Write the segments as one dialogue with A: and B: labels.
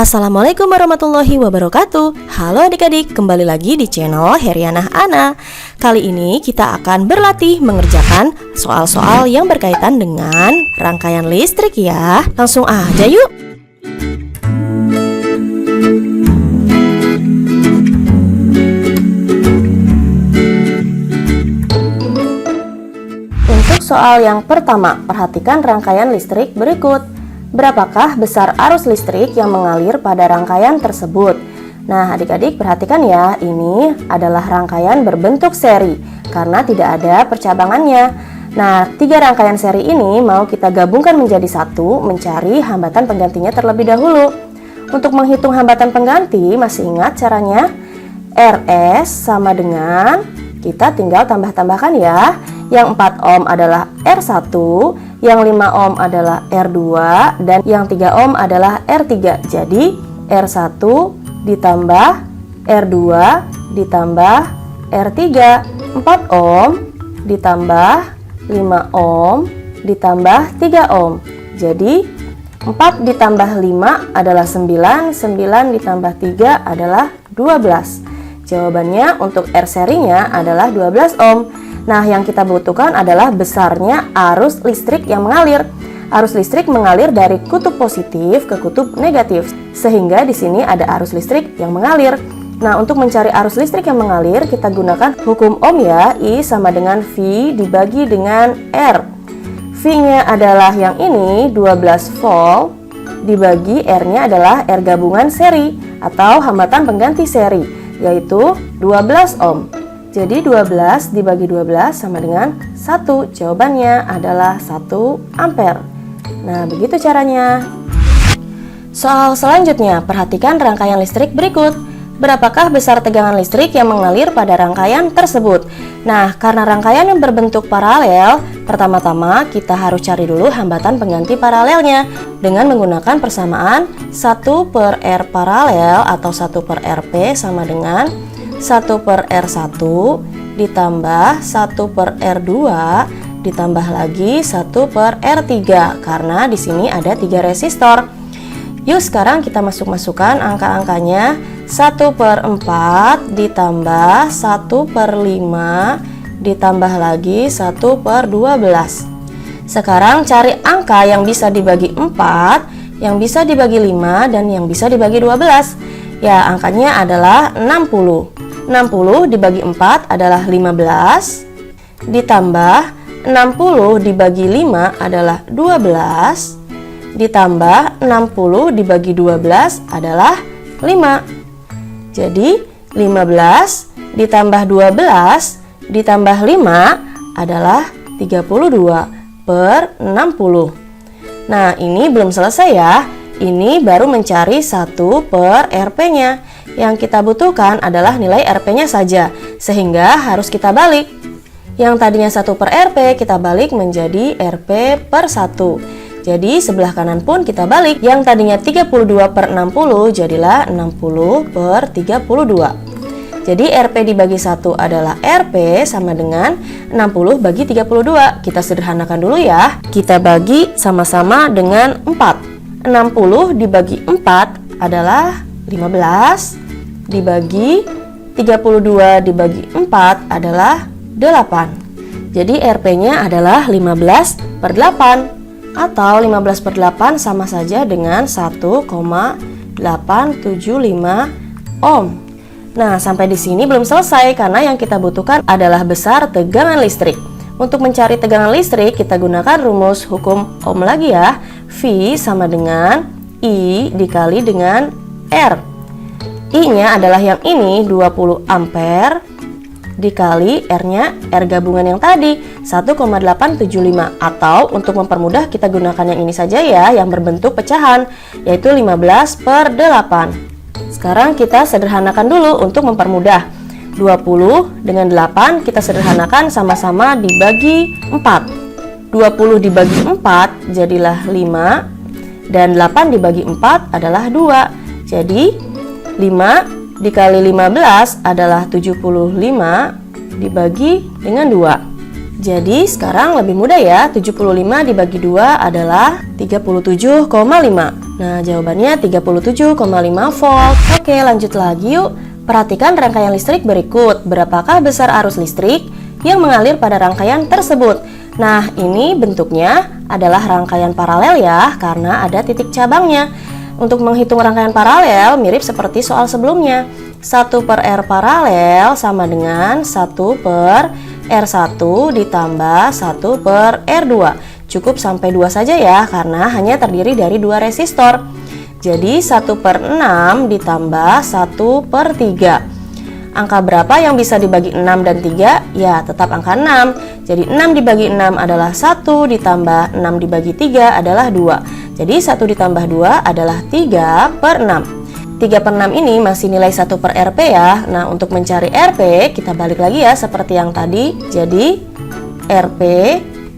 A: Assalamualaikum warahmatullahi wabarakatuh. Halo adik-adik, kembali lagi di channel Herianah Ana. Kali ini kita akan berlatih mengerjakan soal-soal yang berkaitan dengan rangkaian listrik ya. Langsung aja yuk. Untuk soal yang pertama, perhatikan rangkaian listrik berikut. Berapakah besar arus listrik yang mengalir pada rangkaian tersebut? Nah, adik-adik perhatikan ya, ini adalah rangkaian berbentuk seri karena tidak ada percabangannya. Nah, 3 rangkaian seri ini mau kita gabungkan menjadi satu, mencari hambatan penggantinya terlebih dahulu. Untuk menghitung hambatan pengganti, masih ingat caranya? RS sama dengan, kita tinggal tambah-tambahkan ya. Yang 4 ohm adalah R1, yang 5 ohm adalah R2, dan yang 3 ohm adalah R3. Jadi R1 ditambah R2 ditambah R3, 4 ohm ditambah 5 ohm ditambah 3 ohm. Jadi 4 ditambah 5 adalah 9, 9 ditambah 3 adalah 12. Jawabannya untuk R serinya adalah 12 ohm. Nah, yang kita butuhkan adalah besarnya arus listrik yang mengalir. Arus listrik mengalir dari kutub positif ke kutub negatif, sehingga di sini ada arus listrik yang mengalir. Nah, untuk mencari arus listrik yang mengalir, kita gunakan hukum Ohm ya. I sama dengan V dibagi dengan R. V-nya adalah yang ini, 12 volt, dibagi R-nya adalah R gabungan seri atau hambatan pengganti seri, yaitu 12 ohm. Jadi 12 dibagi 12 sama dengan 1. Jawabannya adalah 1 ampere. Nah, begitu caranya. Soal selanjutnya, perhatikan rangkaian listrik berikut. Berapakah besar tegangan listrik yang mengalir pada rangkaian tersebut? Nah, karena rangkaian yang berbentuk paralel, pertama-tama kita harus cari dulu hambatan pengganti paralelnya dengan menggunakan persamaan 1 per R paralel atau 1 per RP sama dengan 1 per R1 ditambah 1 per R2 ditambah lagi 1 per R3 karena di sini ada 3 resistor. Yuk sekarang kita masukkan angka-angkanya. 1 per 4 ditambah 1 per 5 ditambah lagi 1 per 12. Sekarang cari angka yang bisa dibagi 4, yang bisa dibagi 5, dan yang bisa dibagi 12. Ya, angkanya adalah 60. 60 dibagi 4 adalah 15, ditambah 60 dibagi 5 adalah 12, ditambah 60 dibagi 12 adalah 5. Jadi 15 ditambah 12 ditambah 5 adalah 32 per 60. Nah, ini belum selesai ya. Ini baru mencari 1 per RP-nya. Yang kita butuhkan adalah nilai RP-nya saja, sehingga harus kita balik. Yang tadinya 1 per RP, kita balik menjadi RP per 1. Jadi sebelah kanan pun kita balik. Yang tadinya 32 per 60, jadilah 60 per 32. Jadi RP dibagi 1 adalah RP sama dengan 60 bagi 32. Kita sederhanakan dulu ya. Kita bagi sama-sama dengan 4. 60 dibagi 4 adalah 15, dibagi 32 dibagi 4 adalah 8. Jadi RP-nya adalah 15 per 8 atau 15 per 8 sama saja dengan 1,875 ohm. Nah, sampai di sini belum selesai karena yang kita butuhkan adalah besar tegangan listrik. Untuk mencari tegangan listrik, kita gunakan rumus hukum Ohm lagi ya. V sama dengan I dikali dengan R. I-nya adalah yang ini, 20 ampere, dikali R-nya, R gabungan yang tadi, 1,875. Atau untuk mempermudah kita gunakan yang ini saja ya, yang berbentuk pecahan, yaitu 15 per 8. Sekarang kita sederhanakan dulu untuk mempermudah. 20 dengan 8 kita sederhanakan sama-sama dibagi 4. 20 dibagi 4 jadilah 5, dan 8 dibagi 4 adalah 2. Jadi 5 dikali 15 adalah 75 dibagi dengan 2. Jadi sekarang lebih mudah ya, 75 dibagi 2 adalah 37,5. Nah, jawabannya 37,5 volt. Oke, lanjut lagi yuk. Perhatikan rangkaian listrik berikut. Berapakah besar arus listrik yang mengalir pada rangkaian tersebut? Nah, ini bentuknya adalah rangkaian paralel ya, karena ada titik cabangnya. Untuk menghitung rangkaian paralel mirip seperti soal sebelumnya. 1 per R paralel sama dengan 1 per R1 ditambah 1 per R2. Cukup sampai 2 saja ya, karena hanya terdiri dari 2 resistor. Jadi 1 per 6 ditambah 1 per 3. Angka berapa yang bisa dibagi 6 dan 3? Ya, tetap angka 6. Jadi 6 dibagi 6 adalah 1, ditambah 6 dibagi 3 adalah 2. Jadi 1 ditambah 2 adalah 3 per 6. 3 per 6 ini masih nilai 1 per RP ya. Nah, untuk mencari RP, kita balik lagi ya seperti yang tadi. Jadi, RP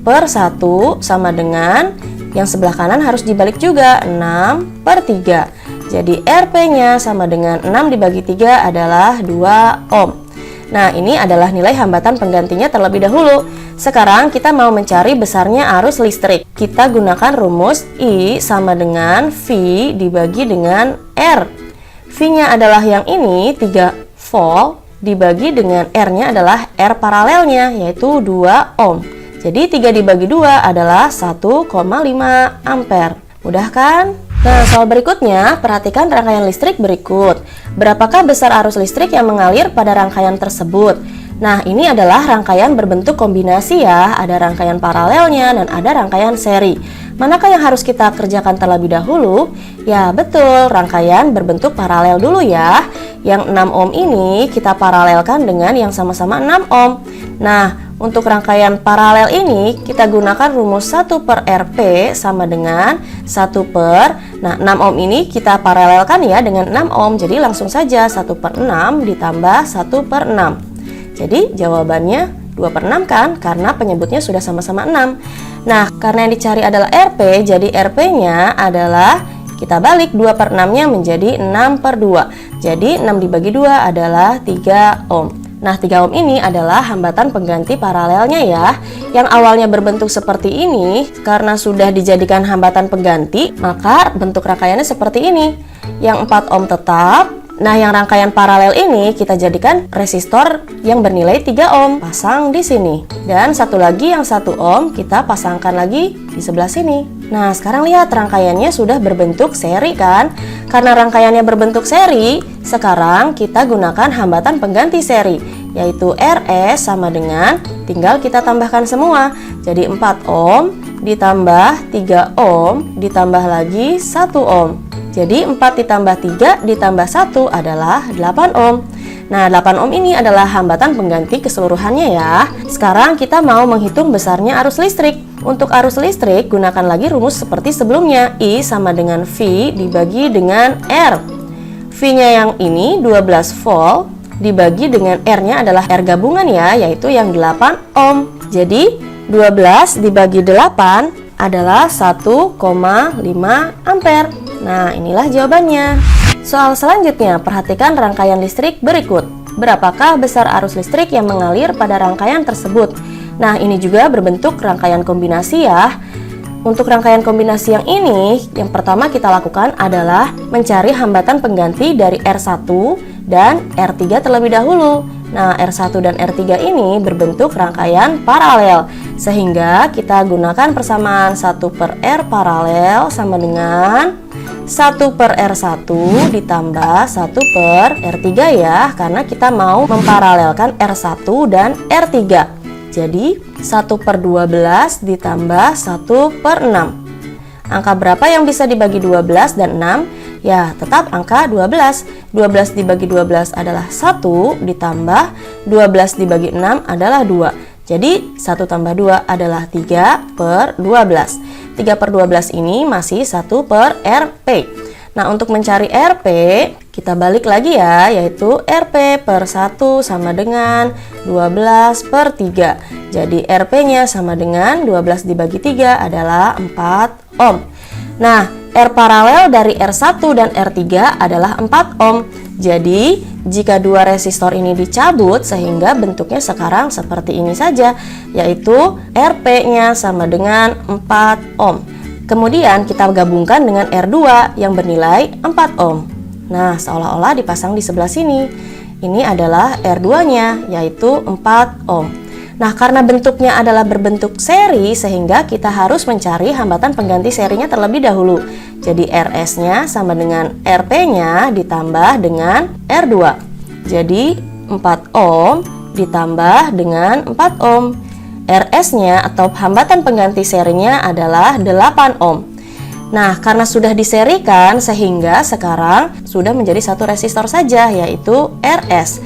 A: per 1 sama dengan yang sebelah kanan harus dibalik juga, 6 per 3. Jadi RP-nya sama dengan 6 dibagi 3 adalah 2 ohm. Nah, ini adalah nilai hambatan penggantinya terlebih dahulu. Sekarang kita mau mencari besarnya arus listrik. Kita gunakan rumus I sama dengan V dibagi dengan R. V-nya adalah yang ini, 3 volt, dibagi dengan R-nya adalah R paralelnya, yaitu 2 ohm. Jadi 3 dibagi 2 adalah 1,5 ampere. Mudah kan? Nah, soal berikutnya, perhatikan rangkaian listrik berikut. Berapakah besar arus listrik yang mengalir pada rangkaian tersebut? Nah, ini adalah rangkaian berbentuk kombinasi ya. Ada rangkaian paralelnya dan ada rangkaian seri. Manakah yang harus kita kerjakan terlebih dahulu? Ya, betul, rangkaian berbentuk paralel dulu ya. Yang 6 ohm ini kita paralelkan dengan yang sama-sama 6 ohm. Nah, untuk rangkaian paralel ini kita gunakan rumus 1 per RP sama dengan 1 per, nah 6 ohm ini kita paralelkan ya dengan 6 ohm. Jadi langsung saja 1 per 6 ditambah 1 per 6. Jadi jawabannya 2 per 6 kan, karena penyebutnya sudah sama-sama 6. Nah, karena yang dicari adalah RP, jadi RP-nya adalah kita balik 2 per 6-nya menjadi 6 per 2. Jadi 6 dibagi 2 adalah 3 ohm. Nah, 3 ohm ini adalah hambatan pengganti paralelnya ya. Yang awalnya berbentuk seperti ini, karena sudah dijadikan hambatan pengganti, maka bentuk rangkaiannya seperti ini. Yang 4 ohm tetap. Nah, yang rangkaian paralel ini kita jadikan resistor yang bernilai 3 ohm. Pasang di sini. Dan satu lagi yang 1 ohm kita pasangkan lagi di sebelah sini. Nah, sekarang lihat rangkaiannya sudah berbentuk seri kan? Karena rangkaiannya berbentuk seri, sekarang kita gunakan hambatan pengganti seri, yaitu RS sama dengan, tinggal kita tambahkan semua. Jadi 4 ohm ditambah 3 ohm ditambah lagi 1 ohm. Jadi 4 ditambah 3 ditambah 1 adalah 8 ohm. Nah, 8 ohm ini adalah hambatan pengganti keseluruhannya ya. Sekarang kita mau menghitung besarnya arus listrik. Untuk arus listrik, gunakan lagi rumus seperti sebelumnya. I sama dengan V dibagi dengan R. V-nya yang ini 12 volt dibagi dengan R-nya adalah R gabungan ya, yaitu yang 8 ohm. Jadi 12 dibagi 8 adalah 1,5 ampere. Nah, inilah jawabannya. Soal selanjutnya, perhatikan rangkaian listrik berikut. Berapakah besar arus listrik yang mengalir pada rangkaian tersebut? Nah, ini juga berbentuk rangkaian kombinasi ya. Untuk rangkaian kombinasi yang ini, yang pertama kita lakukan adalah mencari hambatan pengganti dari R1 dan R3 terlebih dahulu. Nah, R1 dan R3 ini berbentuk rangkaian paralel, sehingga kita gunakan persamaan 1 per R paralel sama dengan 1 per R1 ditambah 1 per R3 ya, karena kita mau memparalelkan R1 dan R3. Jadi 1 per 12 ditambah 1 per 6. Angka berapa yang bisa dibagi 12 dan 6? Ya, tetap angka 12. 12 dibagi 12 adalah 1 ditambah 12 dibagi 6 adalah 2. Jadi 1 tambah 2 adalah 3 per 12. 3 per 12 ini masih 1 per RP. Nah, untuk mencari RP, kita balik lagi ya, yaitu RP per 1 sama dengan 12 per 3. Jadi RP-nya sama dengan 12 dibagi 3 adalah 4 ohm. Nah, R paralel dari R1 dan R3 adalah 4 ohm. Jadi, jika dua resistor ini dicabut sehingga bentuknya sekarang seperti ini saja, yaitu RP-nya sama dengan 4 ohm. Kemudian kita gabungkan dengan R2 yang bernilai 4 ohm. Nah, seolah-olah dipasang di sebelah sini. Ini adalah R2-nya, yaitu 4 ohm. Nah, karena bentuknya adalah berbentuk seri, sehingga kita harus mencari hambatan pengganti serinya terlebih dahulu. Jadi RS-nya sama dengan RP-nya ditambah dengan R2. Jadi 4 ohm ditambah dengan 4 ohm. RS-nya atau hambatan pengganti serinya adalah 8 ohm. Nah, karena sudah diserikan sehingga sekarang sudah menjadi satu resistor saja, yaitu RS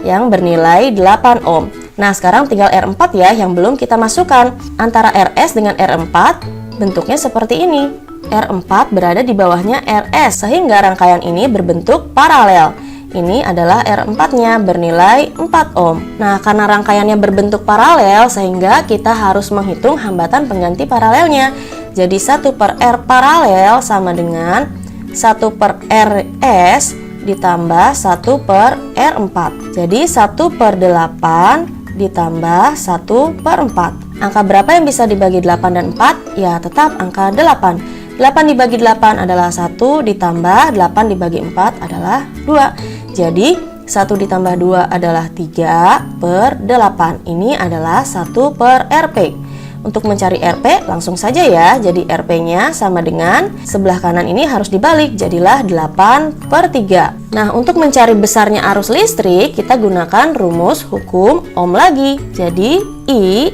A: yang bernilai 8 ohm. Nah, sekarang tinggal R4 ya yang belum kita masukkan. Antara RS dengan R4 bentuknya seperti ini. R4 berada di bawahnya RS sehingga rangkaian ini berbentuk paralel. Ini adalah R4-nya bernilai 4 ohm. Nah, karena rangkaiannya berbentuk paralel sehingga kita harus menghitung hambatan pengganti paralelnya. Jadi 1 per R paralel sama dengan 1 per RS ditambah 1 per R4. Jadi 1 per 8 ditambah 1 per 4. Angka berapa yang bisa dibagi 8 dan 4? Ya, tetap angka 8. 8 dibagi 8 adalah 1 ditambah 8 dibagi 4 adalah 2. Jadi 1 ditambah 2 adalah 3 per 8. Ini adalah 1 per RP. Untuk mencari RP langsung saja ya. Jadi RP-nya sama dengan sebelah kanan ini harus dibalik. Jadilah 8 per 3. Nah, untuk mencari besarnya arus listrik kita gunakan rumus hukum Ohm lagi. Jadi I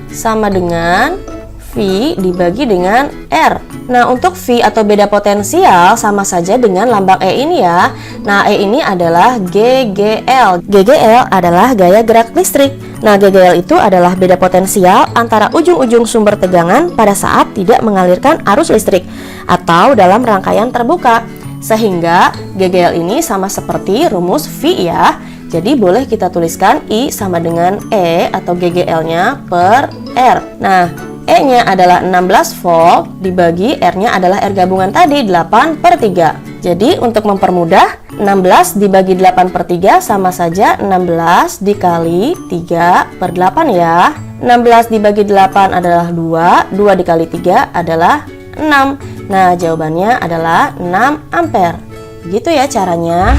A: sama dengan V dibagi dengan R. Nah, untuk V atau beda potensial sama saja dengan lambang E ini ya. Nah, E ini adalah GGL. GGL adalah gaya gerak listrik. Nah, GGL itu adalah beda potensial antara ujung-ujung sumber tegangan pada saat tidak mengalirkan arus listrik atau dalam rangkaian terbuka. Sehingga GGL ini sama seperti rumus V ya. Jadi boleh kita tuliskan I sama dengan E atau GGL-nya per R. Nah, E-nya adalah 16 volt dibagi R-nya adalah R gabungan tadi 8 per 3. Jadi untuk mempermudah 16 dibagi 8 per 3 sama saja 16 dikali 3 per 8 ya. 16 dibagi 8 adalah 2, 2 dikali 3 adalah 6. Nah, jawabannya adalah 6 ampere. Gitu ya caranya.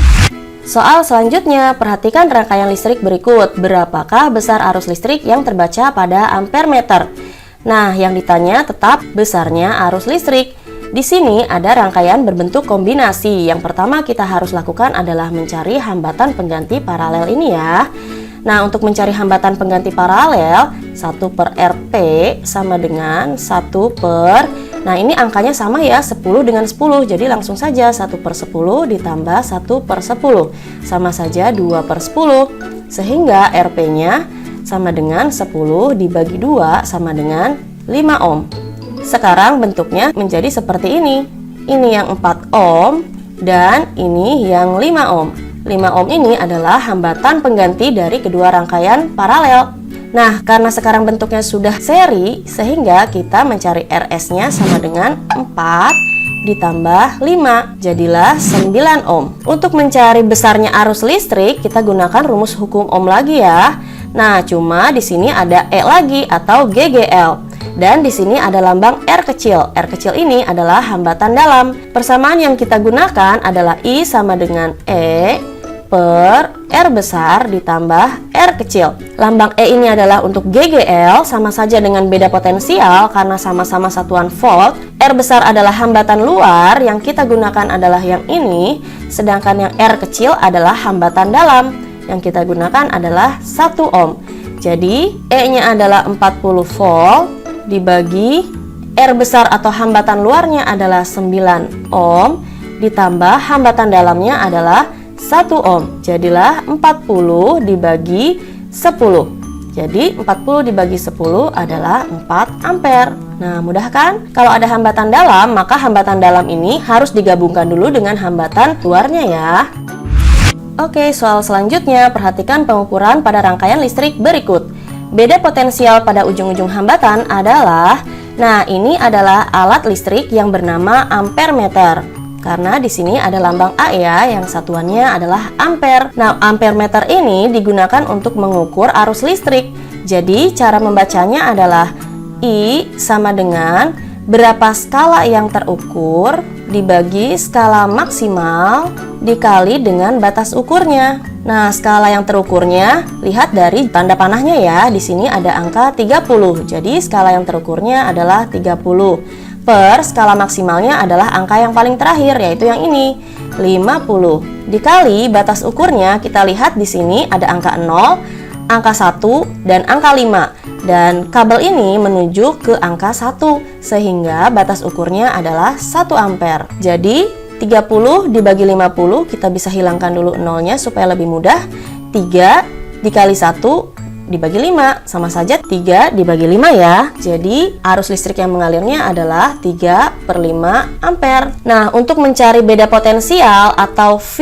A: Soal selanjutnya, perhatikan rangkaian listrik berikut. Berapakah besar arus listrik yang terbaca pada ampere meter? Nah, yang ditanya tetap besarnya arus listrik. Di sini ada rangkaian berbentuk kombinasi. Yang pertama kita harus lakukan adalah mencari hambatan pengganti paralel ini ya. Nah, untuk mencari hambatan pengganti paralel, 1 per RP sama dengan 1 per... Nah, ini angkanya sama ya, 10 dengan 10. Jadi langsung saja 1 per 10 ditambah 1 per 10. Sama saja 2 per 10. Sehingga RP-nya sama dengan 10 dibagi 2 sama dengan 5 ohm. Sekarang bentuknya menjadi seperti ini. Ini yang 4 ohm dan ini yang 5 ohm. 5 ohm ini adalah hambatan pengganti dari kedua rangkaian paralel. Nah, karena sekarang bentuknya sudah seri, sehingga kita mencari RS-nya sama dengan 4 ditambah 5, jadilah 9 ohm. Untuk mencari besarnya arus listrik, kita gunakan rumus hukum Ohm lagi ya. Nah, cuma di sini ada E lagi atau GGL. Dan di sini ada lambang R kecil. R kecil ini adalah hambatan dalam. Persamaan yang kita gunakan adalah I sama dengan E per R besar ditambah R kecil. Lambang E ini adalah untuk GGL, sama saja dengan beda potensial karena sama-sama satuan volt. R besar adalah hambatan luar, yang kita gunakan adalah yang ini. Sedangkan yang R kecil adalah hambatan dalam. Yang kita gunakan adalah 1 ohm. Jadi E-nya adalah 40 volt dibagi R besar atau hambatan luarnya adalah 9 ohm ditambah hambatan dalamnya adalah 1 ohm. Jadilah 40 dibagi 10. Jadi 40 dibagi 10 adalah 4 ampere. Nah, mudah kan? Kalau ada hambatan dalam, maka hambatan dalam ini harus digabungkan dulu dengan hambatan luarnya ya. Oke, soal selanjutnya, perhatikan pengukuran pada rangkaian listrik berikut. Beda potensial pada ujung-ujung hambatan adalah, nah ini adalah alat listrik yang bernama ampere meter. Karena di sini ada lambang A ya, yang satuannya adalah ampere. Nah, ampere meter ini digunakan untuk mengukur arus listrik. Jadi, cara membacanya adalah I sama dengan berapa skala yang terukur dibagi skala maksimal dikali dengan batas ukurnya. Nah, skala yang terukurnya lihat dari tanda panahnya ya. Di sini ada angka 30. Jadi skala yang terukurnya adalah 30. Per skala maksimalnya adalah angka yang paling terakhir, yaitu yang ini, 50. Dikali batas ukurnya, kita lihat di sini ada angka 0, angka 1, dan angka 5. Dan kabel ini menuju ke angka 1, sehingga batas ukurnya adalah 1 ampere. Jadi 30 dibagi 50, kita bisa hilangkan dulu nolnya supaya lebih mudah. 3 dikali 1 dibagi 5, sama saja 3 dibagi 5 ya. Jadi arus listrik yang mengalirnya adalah 3/5 ampere. Nah, untuk mencari beda potensial atau V,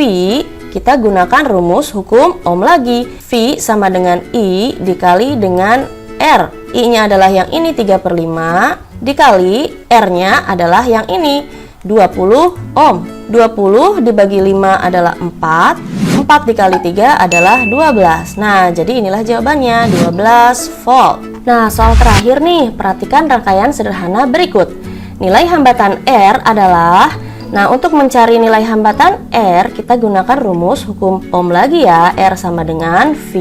A: kita gunakan rumus hukum Ohm lagi. V sama dengan I dikali dengan R. I-nya adalah yang ini 3/5 dikali R-nya adalah yang ini 20 ohm. 20 dibagi 5 adalah 4. 4 dikali 3 adalah 12. Nah, jadi inilah jawabannya, 12 volt. Nah, soal terakhir nih, perhatikan rangkaian sederhana berikut. Nilai hambatan R adalah, nah, untuk mencari nilai hambatan R, kita gunakan rumus hukum Ohm lagi ya. R sama dengan V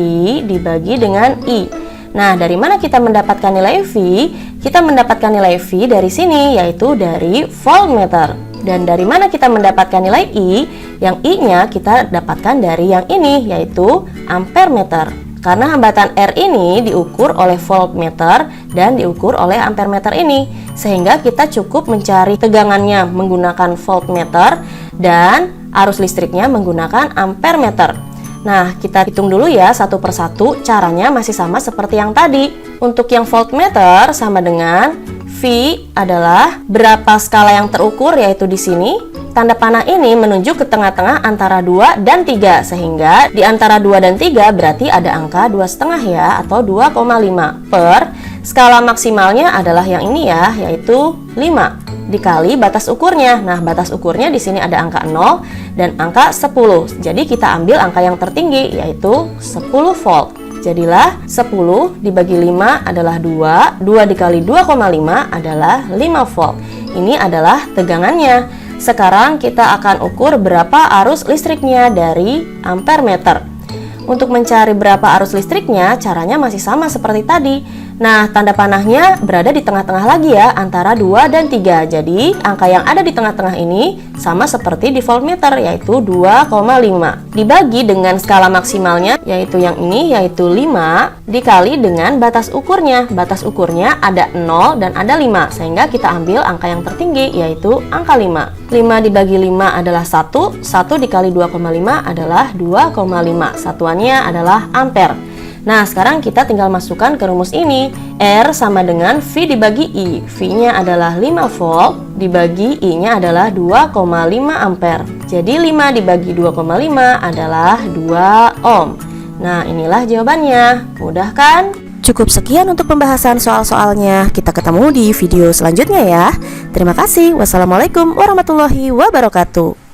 A: dibagi dengan I. Nah, dari mana kita mendapatkan nilai V? Kita mendapatkan nilai V dari sini, yaitu dari voltmeter. Dan dari mana kita mendapatkan nilai I? Yang I-nya kita dapatkan dari yang ini, yaitu ampermeter. Karena hambatan R ini diukur oleh voltmeter dan diukur oleh ampermeter ini, sehingga kita cukup mencari tegangannya menggunakan voltmeter dan arus listriknya menggunakan ampermeter. Nah, kita hitung dulu ya satu persatu. Caranya masih sama seperti yang tadi. Untuk yang voltmeter sama dengan V adalah berapa skala yang terukur, yaitu di sini. Tanda panah ini menunjuk ke tengah-tengah antara 2 dan 3, sehingga di antara 2 dan 3 berarti ada angka 2,5 ya, atau 2,5. Per skala maksimalnya adalah yang ini ya, yaitu 5 dikali batas ukurnya. Nah, batas ukurnya di sini ada angka 0 dan angka 10. Jadi kita ambil angka yang tertinggi, yaitu 10 volt. Jadilah 10 dibagi 5 adalah 2, 2 dikali 2,5 adalah 5 volt. Ini adalah tegangannya. Sekarang kita akan ukur berapa arus listriknya dari ampermeter. Untuk mencari berapa arus listriknya, caranya masih sama seperti tadi. Nah, tanda panahnya berada di tengah-tengah lagi ya, antara 2 dan 3. Jadi, angka yang ada di tengah-tengah ini sama seperti di voltmeter, yaitu 2,5. Dibagi dengan skala maksimalnya, yaitu yang ini, yaitu 5, dikali dengan batas ukurnya. Batas ukurnya ada 0 dan ada 5, sehingga kita ambil angka yang tertinggi, yaitu angka 5. 5 dibagi 5 adalah 1, 1 dikali 2,5 adalah 2,5. Satuannya adalah ampere. Nah, sekarang kita tinggal masukkan ke rumus ini. R sama dengan V dibagi I. V-nya adalah 5 volt, dibagi I-nya adalah 2,5 ampere. Jadi 5 dibagi 2,5 adalah 2 ohm. Nah, inilah jawabannya. Mudah kan? Cukup sekian untuk pembahasan soal-soalnya. Kita ketemu di video selanjutnya ya. Terima kasih. Wassalamualaikum warahmatullahi wabarakatuh.